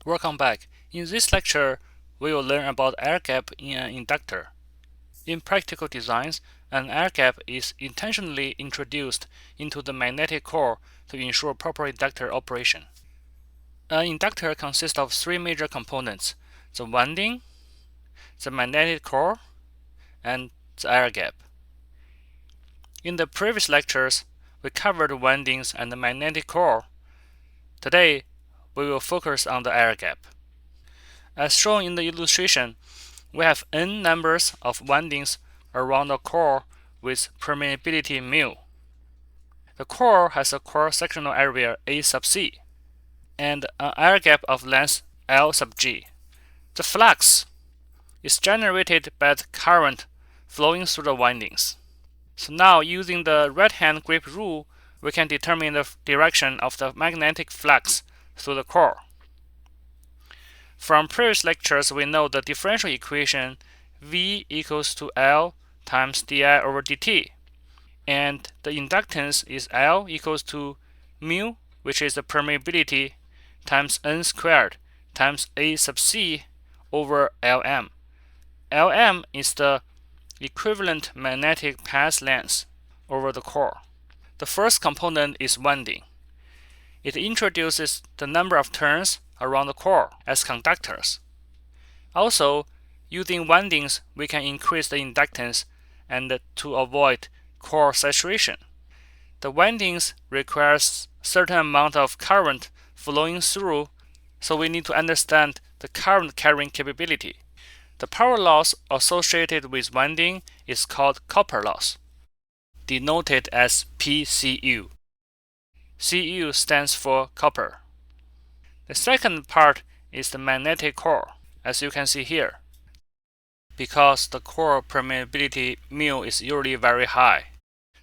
Welcome back. In this lecture, we will learn about air gap in an inductor. In practical designs, an air gap is intentionally introduced into the magnetic core to ensure proper inductor operation. An inductor consists of three major components: the winding, the magnetic core, and the air gap. In the previous lectures, we covered windings and the magnetic core. Today, we will focus on the air gap. As shown in the illustration, we have n numbers of windings around the core with permeability mu. The core has a cross-sectional area A sub c and an air gap of length L sub g. The flux is generated by the current flowing through the windings. So now, using the right-hand grip rule, we can determine the direction of the magnetic flux through the core. From previous lectures, we know the differential equation V equals to L times di over dt, and the inductance is L equals to mu, which is the permeability, times N squared times A sub c over Lm. Lm is the equivalent magnetic path length over the core. The first component is winding. It introduces the number of turns around the core as conductors. Also, using windings, we can increase the inductance and to avoid core saturation. The windings requires certain amount of current flowing through, so we need to understand the current carrying capability. The power loss associated with winding is called copper loss, denoted as PCU. Cu stands for copper. The second part is the magnetic core, as you can see here, because the core permeability mu is usually very high,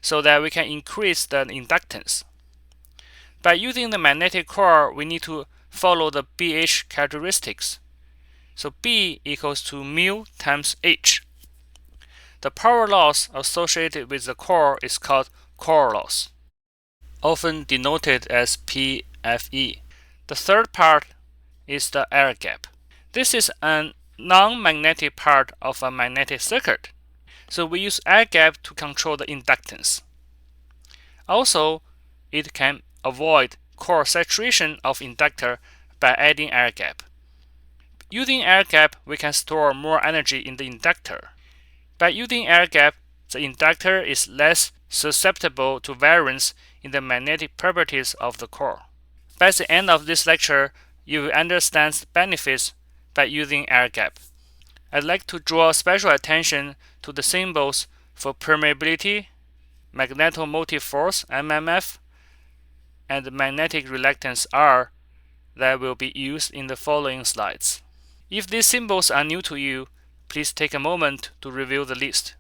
so that we can increase the inductance. By using the magnetic core, we need to follow the BH characteristics. So B equals to mu times H. The power loss associated with the core is called core loss, often denoted as PFE. The third part is the air gap. This is a non-magnetic part of a magnetic circuit, so we use air gap to control the inductance. Also, it can avoid core saturation of inductor by adding air gap. Using air gap, we can store more energy in the inductor. By using air gap, the inductor is less susceptible to variance in the magnetic properties of the core. By the end of this lecture, you will understand the benefits by using air gap. I'd like to draw special attention to the symbols for permeability, magnetomotive force (MMF), and magnetic reluctance R that will be used in the following slides. If these symbols are new to you, please take a moment to review the list.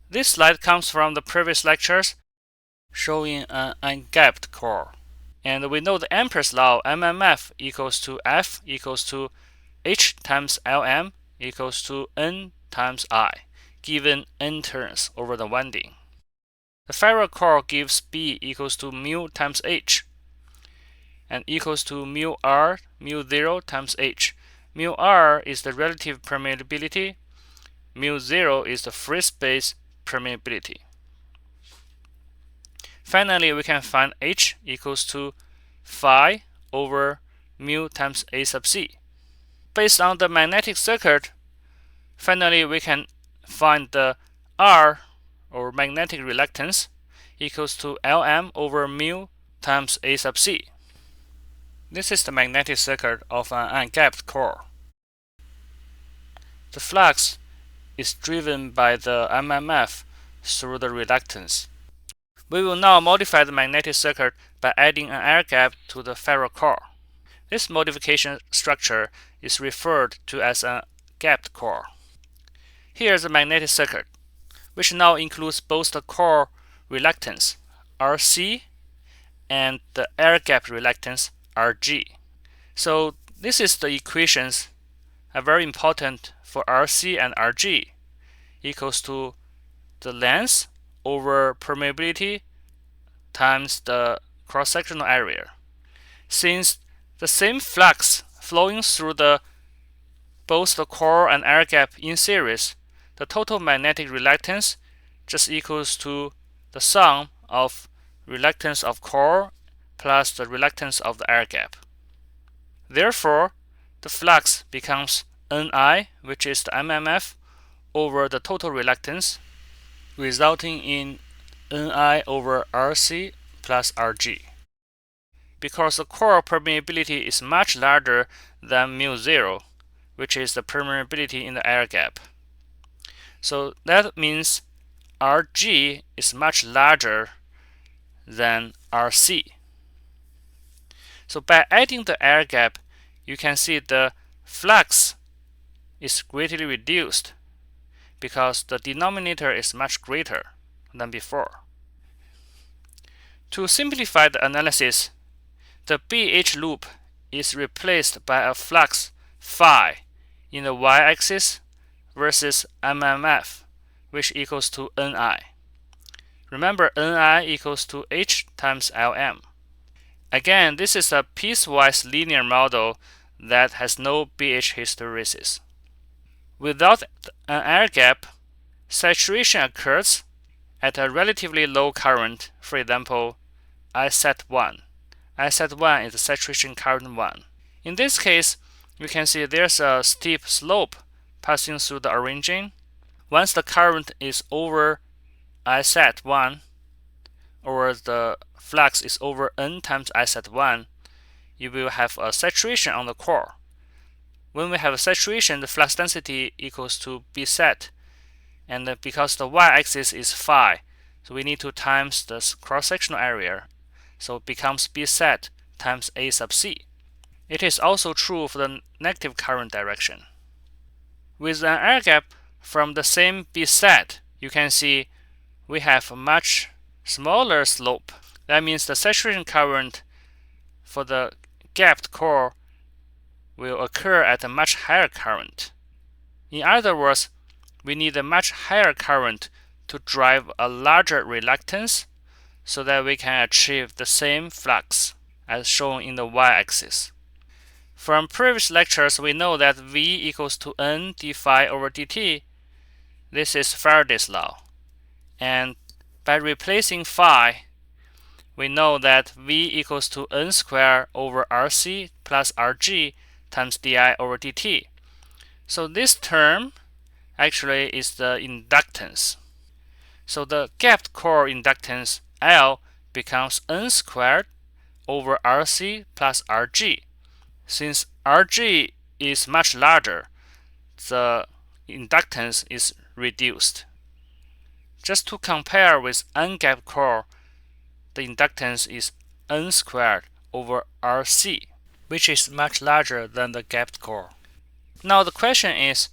This slide comes from the previous lectures showing an ungapped core. And we know the Ampere's law, MMF equals to F equals to H times Lm equals to N times I, given N turns over the winding. The ferrite core gives B equals to mu times H and equals to mu R, mu 0 times H. Mu R is the relative permeability, mu 0 is the free space permeability. Finally, we can find H equals to phi over mu times A sub c. Based on the magnetic circuit, finally we can find the R, or magnetic reluctance, equals to Lm over mu times A sub c. This is the magnetic circuit of an ungapped core. The flux is driven by the MMF through the reluctance. We will now modify the magnetic circuit by adding an air gap to the ferrite core. This modification structure is referred to as a gapped core. Here is the magnetic circuit, which now includes both the core reluctance, Rc, and the air gap reluctance, Rg. So this is the equations are very important for Rc and Rg, equals to the length over permeability times the cross-sectional area. Since the same flux flowing through both the core and air gap in series, the total magnetic reluctance just equals to the sum of reluctance of core plus the reluctance of the air gap. Therefore, the flux becomes Ni, which is the MMF, over the total reluctance, resulting in Ni over Rc plus Rg. Because the core permeability is much larger than mu0, which is the permeability in the air gap. So that means Rg is much larger than Rc. So by adding the air gap, you can see the flux is greatly reduced because the denominator is much greater than before. To simplify the analysis, the BH loop is replaced by a flux phi in the y-axis versus MMF, which equals to Ni. Remember, Ni equals to H times Lm. Again, this is a piecewise linear model that has no BH hysteresis. Without an air gap, saturation occurs at a relatively low current, for example, I set 1. I set 1 is the saturation current 1. In this case, you can see there's a steep slope passing through the origin. Once the current is over I set 1, or the flux is over N times I set 1, you will have a saturation on the core. When we have a saturation, the flux density equals to B set, and because the y-axis is phi, so we need to times the cross-sectional area, so it becomes B set times A sub C. It is also true for the negative current direction. With an air gap from the same B set, you can see we have a much smaller slope. That means the saturation current for the gapped core will occur at a much higher current. In other words, we need a much higher current to drive a larger reluctance so that we can achieve the same flux as shown in the y-axis. From previous lectures, we know that V equals to N d phi over dt. This is Faraday's law. And by replacing phi, we know that V equals to N squared over Rc plus Rg times di over dt. So this term actually is the inductance. So the gapped core inductance L becomes N squared over Rc plus Rg. Since Rg is much larger, the inductance is reduced. Just to compare with ungapped core, the inductance is N squared over Rc, which is much larger than the gapped core. Now the question is,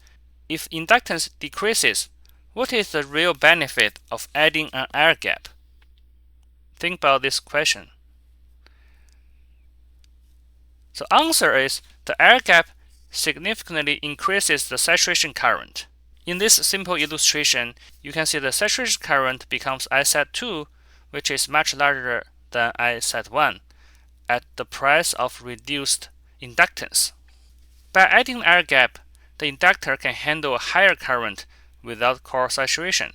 if inductance decreases, what is the real benefit of adding an air gap? Think about this question. The answer is the air gap significantly increases the saturation current. In this simple illustration, you can see the saturation current becomes I set 2, which is much larger than I set 1, at the price of reduced inductance. By adding air gap, the inductor can handle a higher current without core saturation.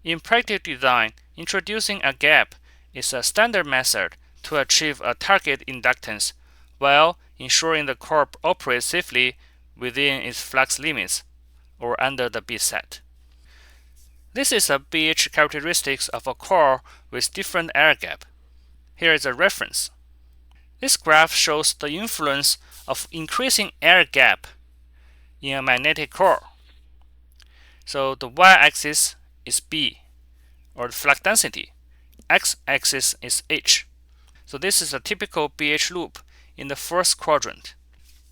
In practical design, introducing a gap is a standard method to achieve a target inductance while ensuring the core operates safely within its flux limits or under the B set. This is a BH characteristics of a core with different air gap. Here is a reference. This graph shows the influence of increasing air gap in a magnetic core. So the y-axis is B, or the flux density. X-axis is H. So this is a typical BH loop in the first quadrant.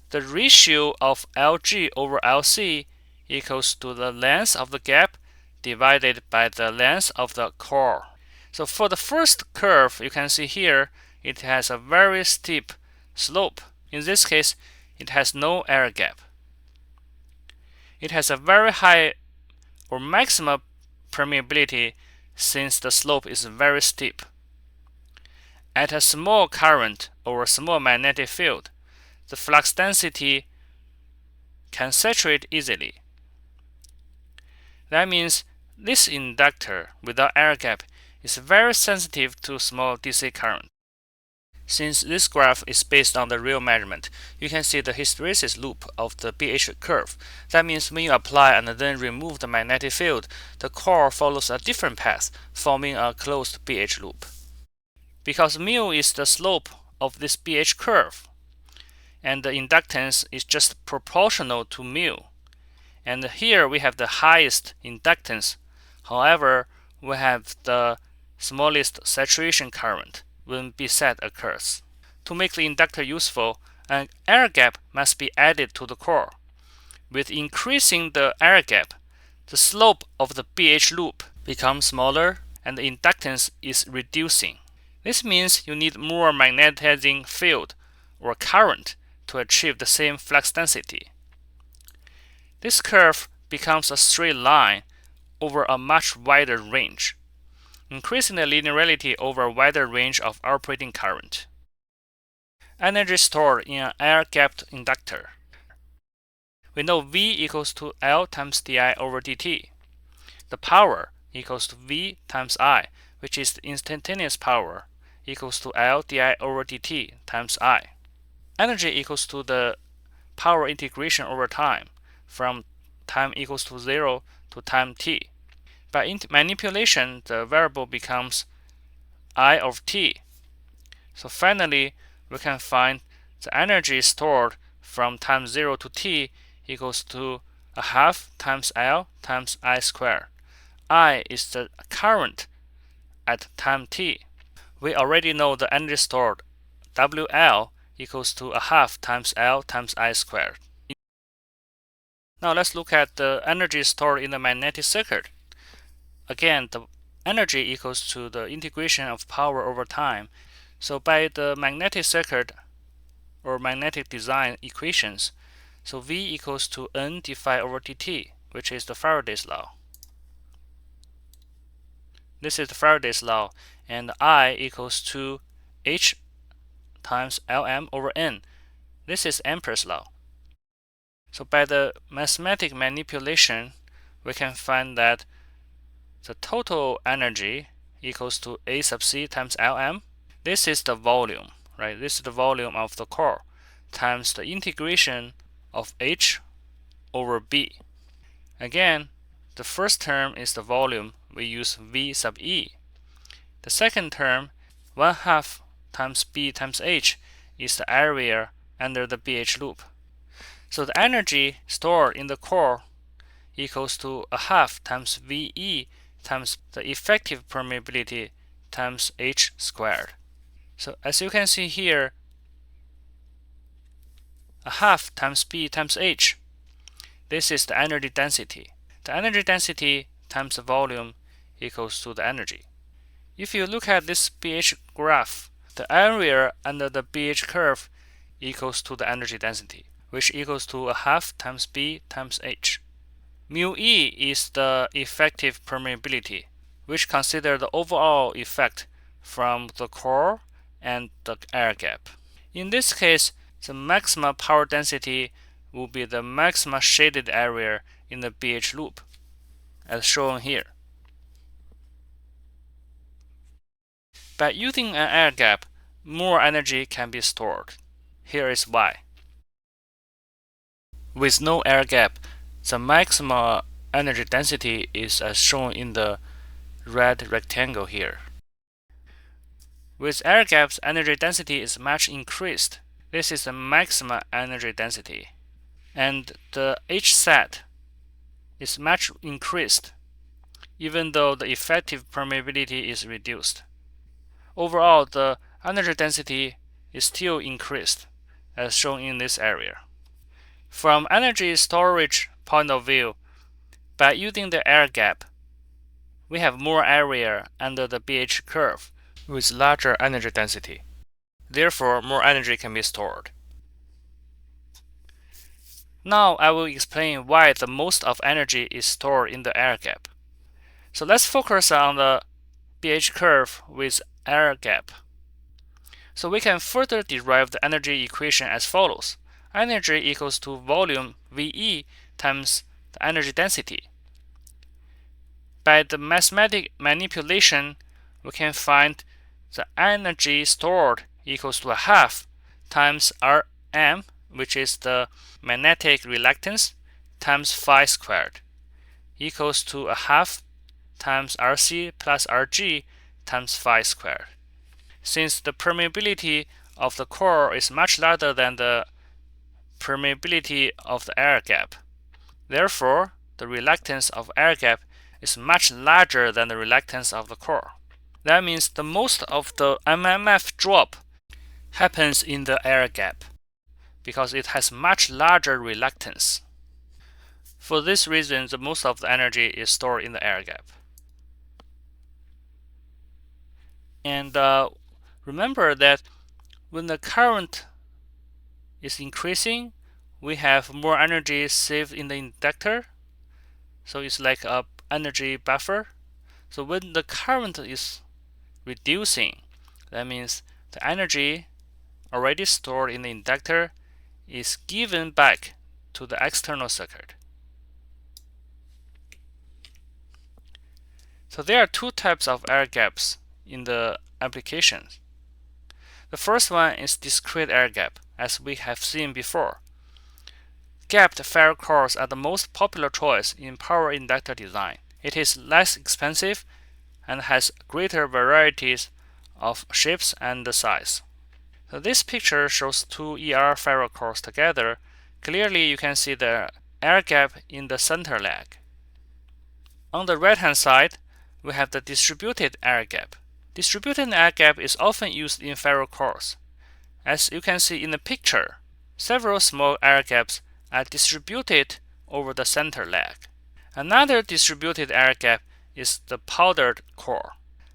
The ratio of Lg over Lc equals to the length of the gap divided by the length of the core. So for the first curve, you can see here, it has a very steep slope. In this case, it has no air gap. It has a very high or maximum permeability since the slope is very steep. At a small current or small magnetic field, the flux density can saturate easily. That means this inductor without air gap is very sensitive to small DC current. Since this graph is based on the real measurement, you can see the hysteresis loop of the BH curve. That means when you apply and then remove the magnetic field, the core follows a different path, forming a closed BH loop. Because mu is the slope of this BH curve, and the inductance is just proportional to mu. And here we have the highest inductance. However, we have the smallest saturation current when B-set occurs. To make the inductor useful, an air gap must be added to the core. With increasing the air gap, the slope of the BH loop becomes smaller and the inductance is reducing. This means you need more magnetizing field or current to achieve the same flux density. This curve becomes a straight line over a much wider range, increasing the linearity over a wider range of operating current. Energy stored in an air-gapped inductor. We know V equals to L times di over dt. The power equals to V times I, which is the instantaneous power, equals to L di over dt times I. Energy equals to the power integration over time, from time equals to 0 to time t. By manipulation, the variable becomes I of t. So finally, we can find the energy stored from time 0 to t equals to a half times L times I squared. I is the current at time t. We already know the energy stored, WL, equals to a half times L times I squared. Now let's look at the energy stored in the magnetic circuit. Again, the energy equals to the integration of power over time. So by the magnetic circuit or magnetic design equations, so V equals to N d phi over dt, which is the Faraday's law. This is the Faraday's law, and I equals to H times Lm over N. This is Ampere's law. So by the mathematical manipulation, we can find that the total energy equals to A sub C times Lm. This is the volume, right? This is the volume of the core times the integration of H over B. Again, the first term is the volume. We use V sub E. The second term, 1/2 times B times H, is the area under the BH loop. So the energy stored in the core equals to a half times VE times the effective permeability times H squared. So as you can see here, a half times B times H, this is the energy density. The energy density times the volume equals to the energy. If you look at this BH graph, the area under the BH curve equals to the energy density, which equals to a half times B times H. Mu E is the effective permeability, which considers the overall effect from the core and the air gap. In this case, the maximum power density will be the maximum shaded area in the BH loop, as shown here. By using an air gap, more energy can be stored. Here is why. With no air gap, the maximum energy density is as shown in the red rectangle here. With air gaps, energy density is much increased. This is the maximum energy density. And the H set is much increased, even though the effective permeability is reduced. Overall, the energy density is still increased, as shown in this area. From energy storage point of view, by using the air gap, we have more area under the BH curve with larger energy density. Therefore, more energy can be stored. Now I will explain why the most of energy is stored in the air gap. So let's focus on the BH curve with air gap. So we can further derive the energy equation as follows. Energy equals to volume VE times the energy density. By the mathematical manipulation, we can find the energy stored equals to a half times Rm, which is the magnetic reluctance, times phi squared, equals to a half times Rc plus Rg times phi squared. Since the permeability of the core is much larger than the permeability of the air gap, therefore the reluctance of air gap is much larger than the reluctance of the core. That means the most of the MMF drop happens in the air gap because it has much larger reluctance. For this reason, the most of the energy is stored in the air gap. And remember that when the current is increasing, we have more energy saved in the inductor. So it's like a energy buffer. So when the current is reducing, that means the energy already stored in the inductor is given back to the external circuit. So there are two types of air gaps in the applications. The first one is discrete air gap, as we have seen before. Gapped ferrocores are the most popular choice in power inductor design. It is less expensive and has greater varieties of shapes and size. So this picture shows two ER ferrocores together. Clearly you can see the air gap in the center leg. On the right hand side, we have the distributed air gap. Distributed air gap is often used in ferrocores. As you can see in the picture, several small air gaps are distributed over the center leg. Another distributed air gap is the powdered core.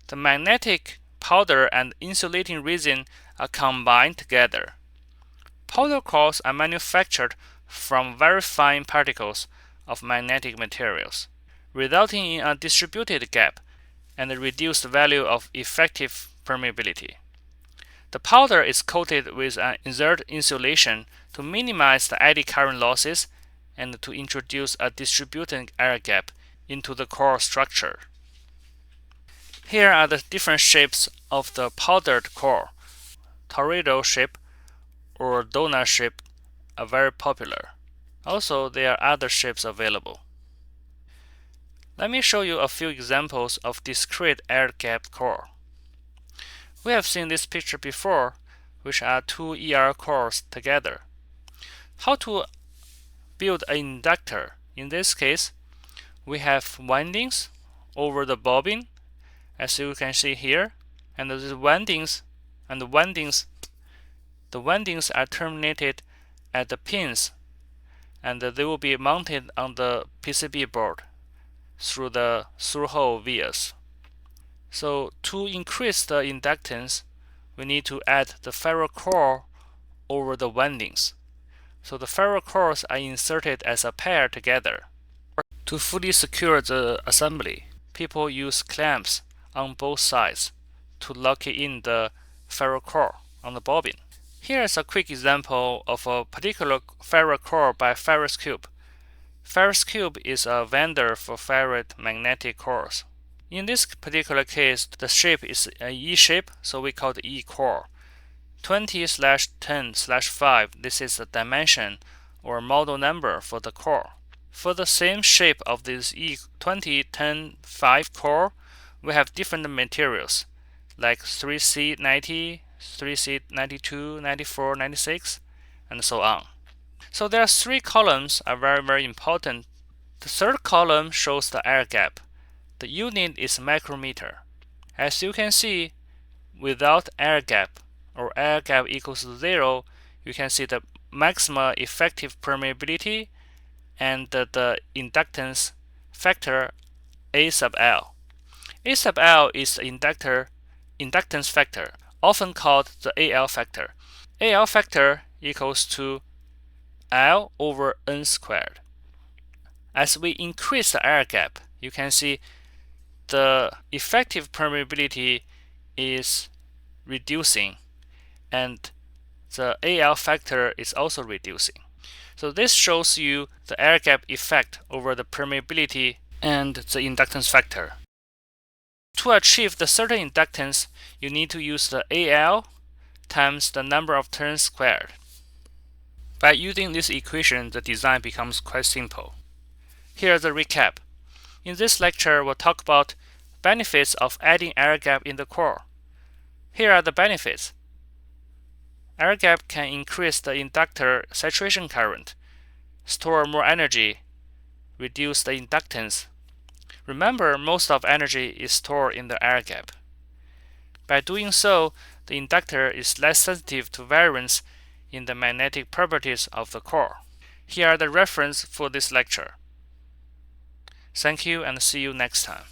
The magnetic powder and insulating resin are combined together. Powder cores are manufactured from very fine particles of magnetic materials, resulting in a distributed gap and a reduced value of effective permeability. The powder is coated with an insert insulation to minimize the eddy current losses and to introduce a distributed air gap into the core structure. Here are the different shapes of the powdered core. Tornado shape or donut shape are very popular. Also, there are other shapes available. Let me show you a few examples of discrete air gap core. We have seen this picture before, which are two ER cores together. How to build an inductor? In this case, we have windings over the bobbin, as you can see here, and the windings are terminated at the pins, and they will be mounted on the PCB board through the through-hole vias. So to increase the inductance, we need to add the ferrocore over the windings. So the ferrocores are inserted as a pair together. To fully secure the assembly, people use clamps on both sides to lock in the ferrocore on the bobbin. Here is a quick example of a particular ferrocore by Ferris Cube. Ferris Cube is a vendor for ferrite magnetic cores. In this particular case, the shape is an E shape, so we call it E core. 20/10/5, this is the dimension or model number for the core. For the same shape of this E2010-5 core, we have different materials like 3C90, 3C92, 94, 96, and so on. So there are three columns are very important. The third column shows the air gap. The unit is micrometer. As you can see, without air gap or air gap equals 0, you can see the maximum effective permeability and the inductance factor A sub L. A sub L is the inductance factor, often called the AL factor. AL factor equals to L over N squared. As we increase the air gap, you can see the effective permeability is reducing and the AL factor is also reducing. So this shows you the air gap effect over the permeability and the inductance factor. To achieve the certain inductance, you need to use the AL times the number of turns squared. By using this equation, the design becomes quite simple. Here's a recap. In this lecture, we'll talk about benefits of adding air gap in the core. Here are the benefits. Air gap can increase the inductor saturation current, store more energy, reduce the inductance. Remember, most of energy is stored in the air gap. By doing so, the inductor is less sensitive to variance in the magnetic properties of the core. Here are the references for this lecture. Thank you and see you next time.